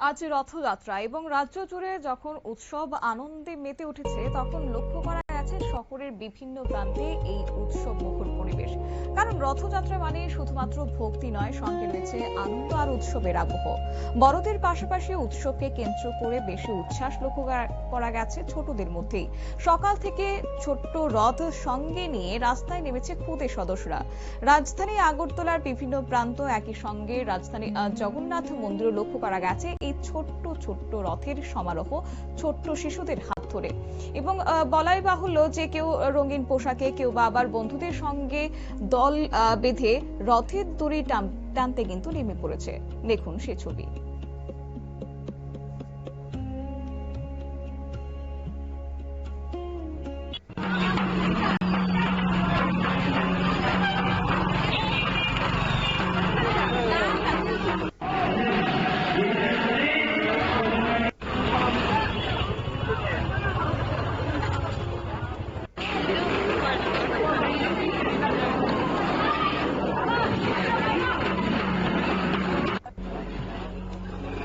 আজ রথযাত্রা এবং রাজ্য জুড়ে যখন উৎসব আনন্দে মেতে উঠেছে, তখন লক্ষ্য করা গেছে শহরের বিভিন্ন প্রান্তে এই উৎসব মুখর পরিবেশ। কারণ রথযাত্রা মানে শুধুমাত্র ভক্তি নয়, সঙ্গে রয়েছে আনন্দ আর উৎসবের আবহ। বড়দের পাশাপাশি উৎসবকে কেন্দ্র করে বেশি উচ্ছ্বাস লক্ষ্য করা গেছে ছোটদের মধ্যেই। সকাল থেকে ছোট্ট রথ সঙ্গে নিয়ে রাস্তায় নেমেছে খুদে সদস্যরা। রাজধানী আগরতলার বিভিন্ন প্রান্ত, একই সঙ্গে রাজধানী জগন্নাথ মন্দির লক্ষ্য করা গেছে এই ছোট্ট ছোট্ট রথের সমারোহ, ছোট্ট শিশুদের হাত ধরে। এবং বলাই বাহুল্য যে কেউ রঙিন পোশাকে, কেউ বা আবার বন্ধুদের সঙ্গে দল বেঁধে রথের দড়ি টানতে কিন্তু নেমে পড়েছে। দেখুন সে ছবি।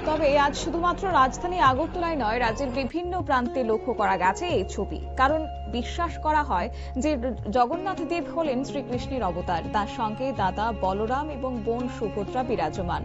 তবে আজ শুধুমাত্র রাজধানী আগরতলায় নয়, রাজ্যের বিভিন্ন প্রান্তে লক্ষ্য করা গেছে এই ছবি। কারণ বিশ্বাস করা হয় যে জগন্নাথ দেব হলেন শ্রীকৃষ্ণের অবতার, তার সঙ্গে দাদা বলরাম এবং বোন সুভদ্রা বিরাজমান।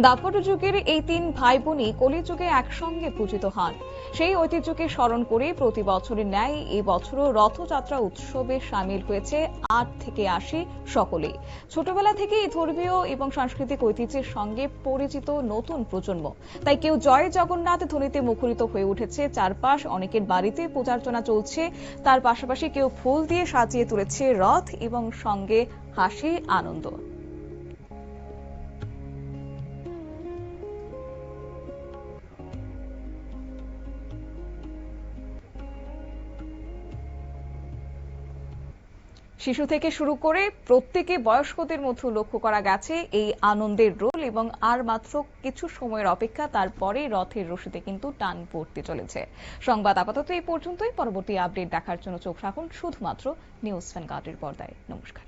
দাপর যুগের এই তিন ভাই বোনই কলিযুগে একসঙ্গে পূজিত হন। সেই ঐতিহ্যকে স্মরণ করে প্রতি বছরের ন্যায় এই বছরও রথযাত্রা উৎসবে সামিল হয়েছে ৮ থেকে ৮০ সকলেই। ছোটবেলা থেকেই ধর্মীয় এবং সাংস্কৃতিক ঐতিহ্যের সঙ্গে পরিচিত নতুন প্রজন্ম। তাই কেউ জয় জগন্নাথ ধ্বনিতে মুখরিত হয়ে উঠেছে চারপাশ, অনেকের বাড়িতে পূজার্চনা চলছে, তার পাশাপাশি কেউ ফুল দিয়ে সাজিয়ে তুলেছে রথ এবং সঙ্গে হাসি আনন্দ। শিশু থেকে শুরু করে প্রত্যেকে বয়স্কদের মধ্যে লক্ষ্য করা গেছে এই আনন্দের রোল। এবং আর মাত্র কিছু সময়ের অপেক্ষা, তারপরে রথের রশিতে কিন্তু টান পড়তে চলেছে। সংবাদ আপাতত এই পর্যন্তই। পরবর্তী আপডেট দেখার জন্য চোখ রাখুন শুধুমাত্র নিউজ ভ্যানগার্ডের পর্দায়। নমস্কার।